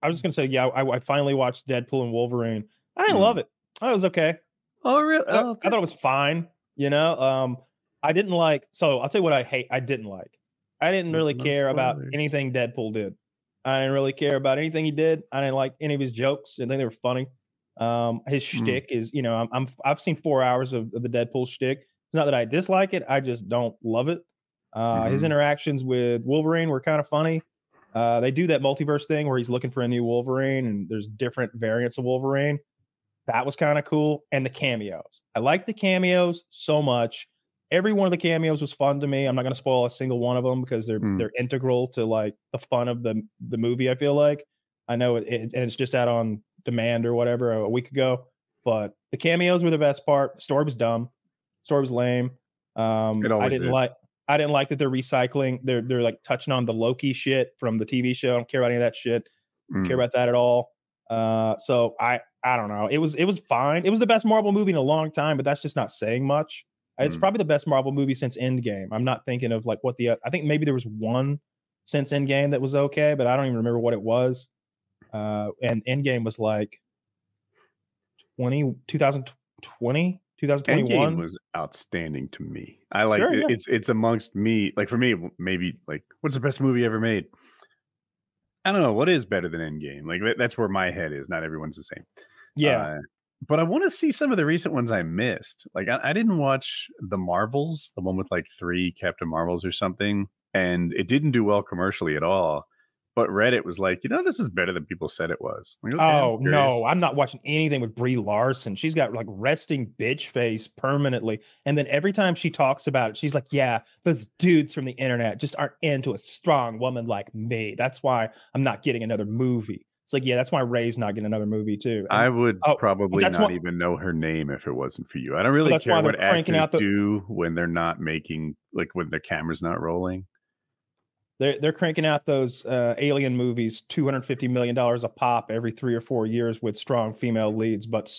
I was just gonna say, yeah, I finally watched Deadpool and Wolverine. I didn't love it. I was okay. Oh, really? I thought it was fine. I didn't like. So I'll tell you what I didn't like. I didn't really care about anything Deadpool did. I didn't really care about anything he did. I didn't like any of his jokes. I think they were funny. His shtick is, I've seen 4 hours of the Deadpool shtick. It's not that I dislike it. I just don't love it. His interactions with Wolverine were kind of funny. They do that multiverse thing where he's looking for a new Wolverine and there's different variants of Wolverine. That was kind of cool. And the cameos. I like the cameos so much. Every one of the cameos was fun to me. I'm not going to spoil a single one of them because they're integral to like the fun of the movie. I feel like I know and it's just out on demand or whatever a week ago, but the cameos were the best part. The story was dumb. The story was lame. I didn't like that they're recycling. They're like touching on the Loki shit from the TV show. I don't care about any of that shit. Don't care about that at all. So I don't know. It was fine. It was the best Marvel movie in a long time, but that's just not saying much. It's probably the best Marvel movie since Endgame. I'm not thinking of like what I think maybe there was one since Endgame that was okay, but I don't even remember what it was. And Endgame was like 2020, 2021. Endgame was outstanding to me. I like it. Yeah. It's amongst me. Like for me, maybe like what's the best movie ever made? I don't know. What is better than Endgame? Like that's where my head is. Not everyone's the same. Yeah. But I want to see some of the recent ones I missed. Like I didn't watch the Marvels, the one with like 3 Captain Marvels or something, and it didn't do well commercially at all. But Reddit was like, this is better than people said it was. Like, okay, no, I'm not watching anything with Brie Larson. She's got like resting bitch face permanently. And then every time she talks about it, she's like, yeah, those dudes from the internet just aren't into a strong woman like me. That's why I'm not getting another movie. It's like, yeah, that's why Ray's not getting another movie too. And, I would probably not even know her name if it wasn't for you. I don't really care what actors do when they're not making, like when their camera's not rolling. They're cranking out those alien movies, $250 million a pop every 3 or 4 years with strong female leads. But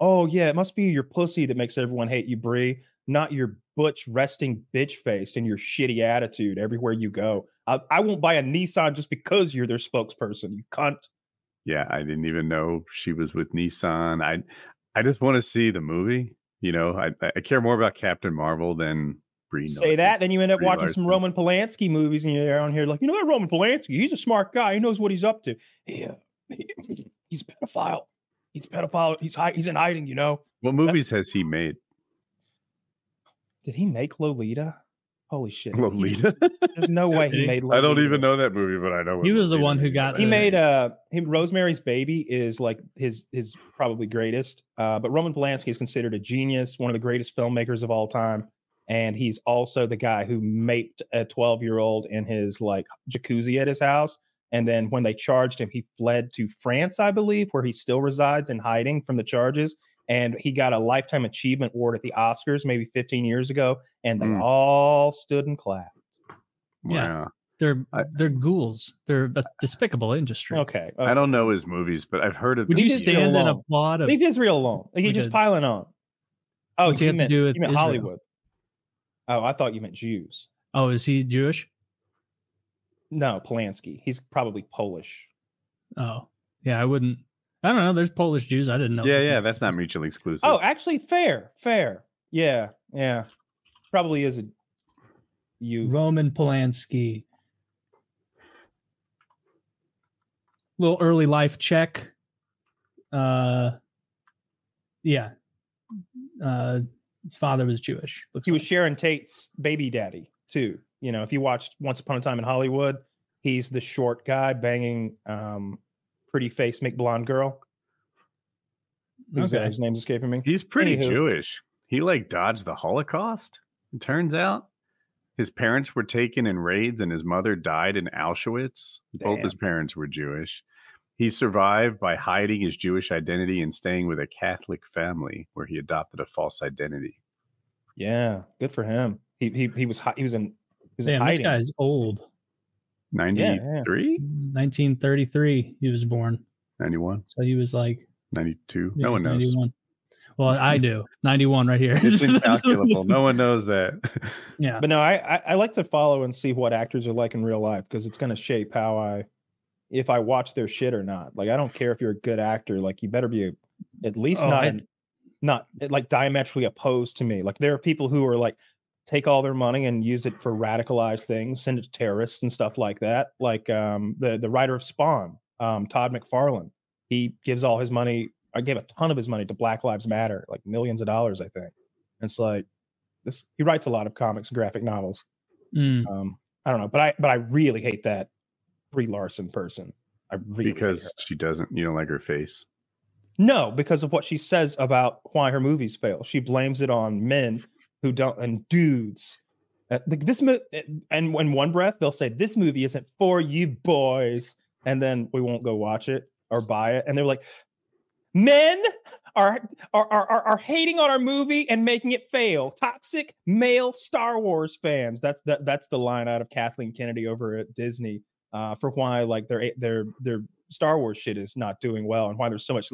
it must be your pussy that makes everyone hate you, Brie, not your butch resting bitch face and your shitty attitude everywhere you go. I won't buy a Nissan just because you're their spokesperson, you cunt. Yeah, I didn't even know she was with Nissan. I just want to see the movie. I care more about Captain Marvel than Brie. Say that, then you end up watching some Roman Polanski movies, and you're on here like, that Roman Polanski, he's a smart guy. He knows what he's up to. Yeah, he's a pedophile. He's a pedophile. He's in hiding. What movies has he made? Did he make Lolita? Holy shit. Lolita? There's no way he made Lolita. I don't even know that movie, but I know he was the one who got. He made Rosemary's Baby is like his probably greatest. But Roman Polanski is considered a genius, one of the greatest filmmakers of all time. And he's also the guy who maped a 12-year-old in his like jacuzzi at his house. And then when they charged him, he fled to France, I believe, where he still resides in hiding from the charges. And he got a Lifetime Achievement Award at the Oscars maybe 15 years ago. And they all stood and clapped. Yeah. Wow. They're ghouls. They're a despicable industry. Okay. I don't know his movies, but I've heard of. Would you stand and applaud? Leave Israel alone. Like, he's just piling on. Oh, you meant Hollywood. Oh, I thought you meant Jews. Oh, is he Jewish? No, Polanski. He's probably Polish. Oh, yeah, I wouldn't. I don't know. There's Polish Jews. I didn't know. Yeah, that's not mutually exclusive. Oh, actually, fair. Yeah. Probably is you. Roman Polanski. Little early life check. Yeah. His father was Jewish. He was Sharon Tate's baby daddy too. If you watched Once Upon a Time in Hollywood, he's the short guy banging pretty face blonde girl. His name's escaping me. He's pretty Jewish. He like dodged the Holocaust. It turns out his parents were taken in raids and his mother died in Auschwitz. Both his parents were Jewish. He survived by hiding his Jewish identity and staying with a Catholic family where he adopted a false identity. Yeah, good for him. He was in hiding. This guy's old. 93? 1933 he was born. 91. So he was like 92. No one knows. 91. Well, I do. 91 right here. It's incalculable. No one knows that. Yeah. But no, I like to follow and see what actors are like in real life because it's going to shape how I if I watch their shit or not. Like, I don't care if you're a good actor. Like, you better be at least not like diametrically opposed to me. Like, there are people who are like, take all their money and use it for radicalized things, send it to terrorists and stuff like that. Like the writer of Spawn, Todd McFarlane, he gives all his money. I gave a ton of his money to Black Lives Matter, like millions of dollars, I think. And it's like this. He writes a lot of comics, and graphic novels. I don't know, but I really hate that Brie Larson person. I really because she doesn't. You don't like her face. No, because of what she says about why her movies fail. She blames it on men who don't, and dudes. And in one breath, they'll say, this movie isn't for you boys. And then we won't go watch it or buy it. And they're like, men are hating on our movie and making it fail. Toxic male Star Wars fans. That's the line out of Kathleen Kennedy over at Disney for why like their Star Wars shit is not doing well and why there's so much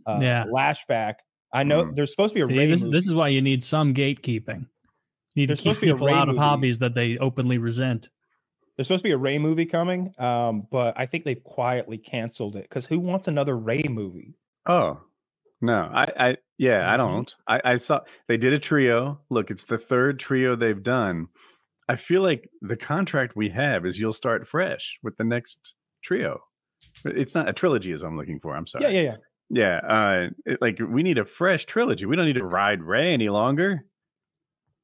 lashback. I know there's supposed to be a this is why you need some gatekeeping. You need to keep people out of hobbies that they openly resent. There's supposed to be a Rey movie coming, but I think they've quietly canceled it because who wants another Rey movie? Oh, no. I don't. I saw they did a trio. Look, it's the third trio they've done. I feel like the contract we have is you'll start fresh with the next trio. It's not a trilogy is what I'm looking for. I'm sorry. Yeah. Like we need a fresh trilogy. We don't need to ride Rey any longer.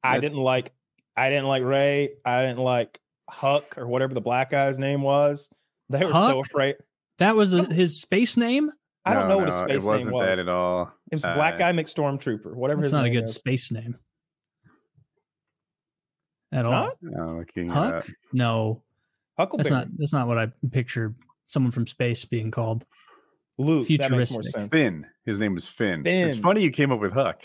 I didn't like Rey. I didn't like Huck or whatever the black guy's name was. They were so afraid. That was his space name? I don't know what his space name was. It wasn't that at all. It was Black Guy McStormtrooper, whatever his name is. It's not a good space name. At all. Huck? No. Huckleberry. That's not what I picture someone from space being called. Luke. Futuristic. That makes more sense. Finn. His name was Finn. It's funny you came up with Huck.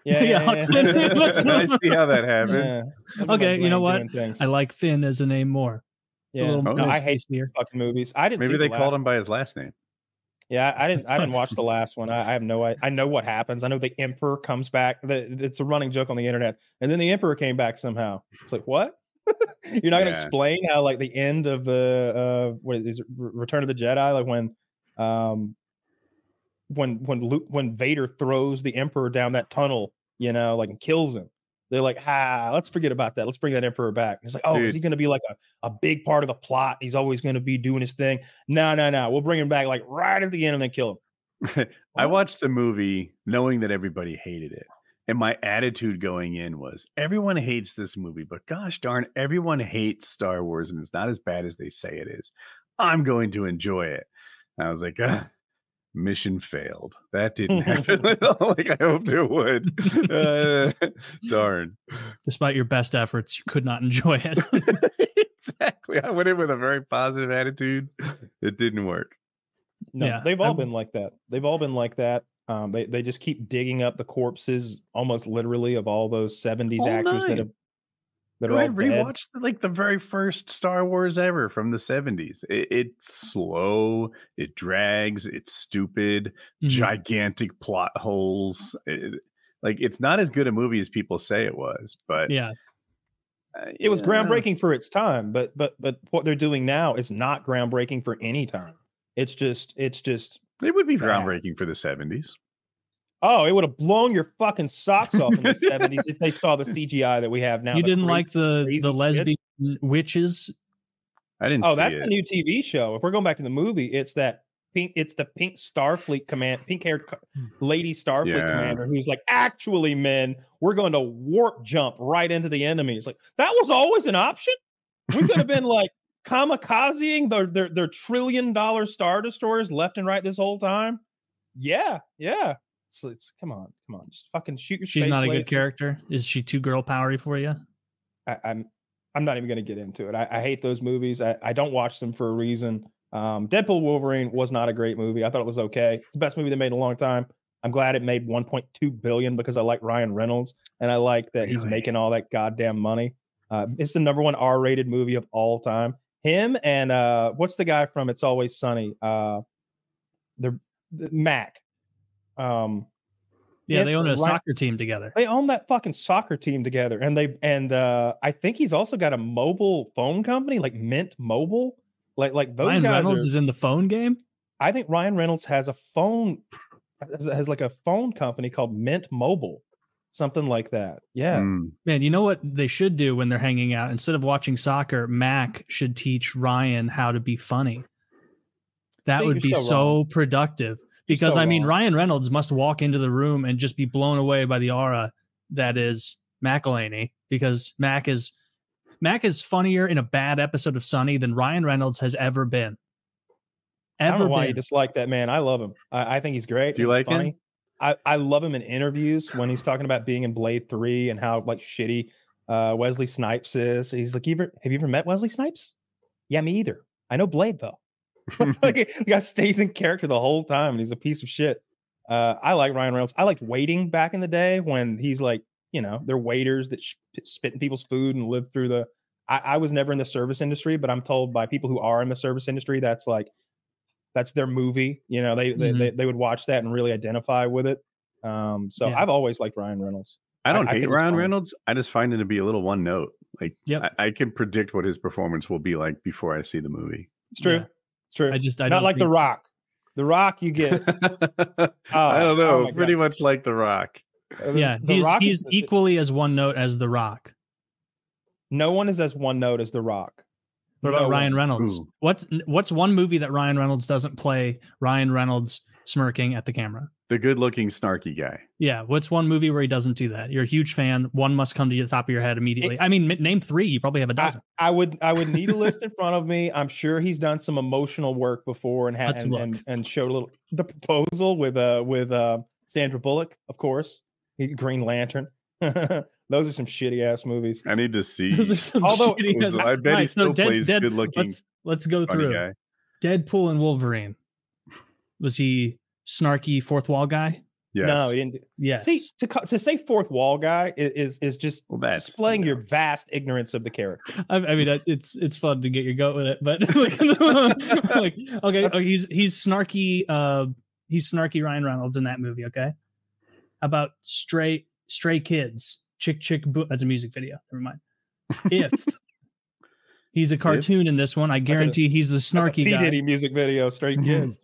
Yeah. Finn. I see how that happened. Yeah. Okay, you know what? I like Finn as a name more. It's a little I hate fucking movies. I didn't. Maybe they called him by his last name. Yeah, I didn't watch the last one. I have no idea. I know what happens. I know the Emperor comes back. It's a running joke on the internet. And then the Emperor came back somehow. It's like, what? You're not going to explain how like the end of the what is it, Return of the Jedi, like when Vader throws the Emperor down that tunnel, like and kills him. They're like, let's forget about that. Let's bring that Emperor back. And it's like, is he going to be like a big part of the plot? He's always going to be doing his thing. No. We'll bring him back like right at the end and then kill him. I watched the movie knowing that everybody hated it. And my attitude going in was, everyone hates this movie, but gosh darn, everyone hates Star Wars and it's not as bad as they say it is. I'm going to enjoy it. And I was like, mission failed. That didn't happen at all like I hoped it would. Darn. Despite your best efforts, you could not enjoy it. Exactly. I went in with a very positive attitude. It didn't work. No, they've all been like that. They just keep digging up the corpses almost literally of all those 70s actors that Go ahead, rewatch the very first Star Wars ever from the 70s. It's slow, it drags, it's stupid, gigantic plot holes. It's not as good a movie as people say it was, but it was groundbreaking for its time. But what they're doing now is not groundbreaking for any time. It's just it would be groundbreaking for the 70s. Oh, it would have blown your fucking socks off in the 70s if they saw the CGI that we have now. You didn't like the lesbian witches? I didn't see it. Oh, that's the new TV show. If we're going back to the movie, it's the pink Starfleet pink-haired lady Starfleet commander who's like, actually, men, we're going to warp jump right into the enemy. It's like, that was always an option? We could have been like kamikazing their $1 trillion Star Destroyers left and right this whole time. Yeah. So it's come on, just fucking shoot your. She's not a good character. Is she too girl powery for you? I'm not even going to get into it. I hate those movies. I don't watch them for a reason. Deadpool Wolverine was not a great movie. I thought it was okay. It's the best movie they made in a long time. I'm glad it made 1.2 billion because I like Ryan Reynolds and I like that he's making all that goddamn money. It's the #1 R-rated movie of all time. Him and what's the guy from It's Always Sunny? The Mac. They own a soccer team together. They own that fucking soccer team together, and I think he's also got a mobile phone company like Mint Mobile. Like those Ryan guys Reynolds is in the phone game. I think Ryan Reynolds has a phone, has like a phone company called Mint Mobile, something like that. Yeah. Man, you know what they should do when they're hanging out? Instead of watching soccer, Mac should teach Ryan how to be funny. That would be so productive. Because I mean, Ryan Reynolds must walk into the room and just be blown away by the aura that is McElhaney, because Mac is funnier in a bad episode of Sunny than Ryan Reynolds has ever been. I don't know why you dislike that man. I love him. I think he's great. Do you like him? I love him in interviews when he's talking about being in Blade 3 and how like shitty Wesley Snipes is. He's like, have you ever met Wesley Snipes? Yeah, me either. I know Blade though. Like the guy stays in character the whole time and he's a piece of shit. I like Ryan Reynolds. I liked Waiting back in the day when he's like, they're waiters that spit in people's food and live through the. I was never in the service industry, but I'm told by people who are in the service industry that's their movie. They would watch that and really identify with it. I've always liked Ryan Reynolds. I don't hate Ryan Reynolds. I just find him to be a little one note. Like I can predict what his performance will be like before I see the movie. It's true. Yeah. It's true. I not like The Rock. The Rock, you get. I don't know. Pretty much like The Rock. Yeah, he's equally as one note as The Rock. No one is as one note as The Rock. What about Ryan Reynolds? Ooh. What's one movie that Ryan Reynolds doesn't play Ryan Reynolds smirking at the camera? The good-looking snarky guy. Yeah, what's one movie where he doesn't do that? You're a huge fan. One must come to the top of your head immediately. I mean, name 3. You probably have a dozen. I would need a list in front of me. I'm sure he's done some emotional work before and showed a little. The Proposal with Sandra Bullock, of course. Green Lantern. Those are some shitty ass movies. I need to see. Those are some shitty ass. I bet he still plays good looking. Let's go through. Guy. Deadpool and Wolverine. Was he snarky fourth wall guy? Yes. No, he didn't. Yes. See, to say fourth wall guy is just displaying your vast ignorance of the character. I mean, it's fun to get your goat with it, but he's snarky. He's snarky Ryan Reynolds in that movie. Okay, about stray kids. Chick boo. That's a music video. Never mind. If he's a cartoon in this one, I guarantee he's the snarky guy. P. music video, Stray Kids.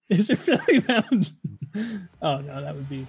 Is it really that? Oh no, that would be.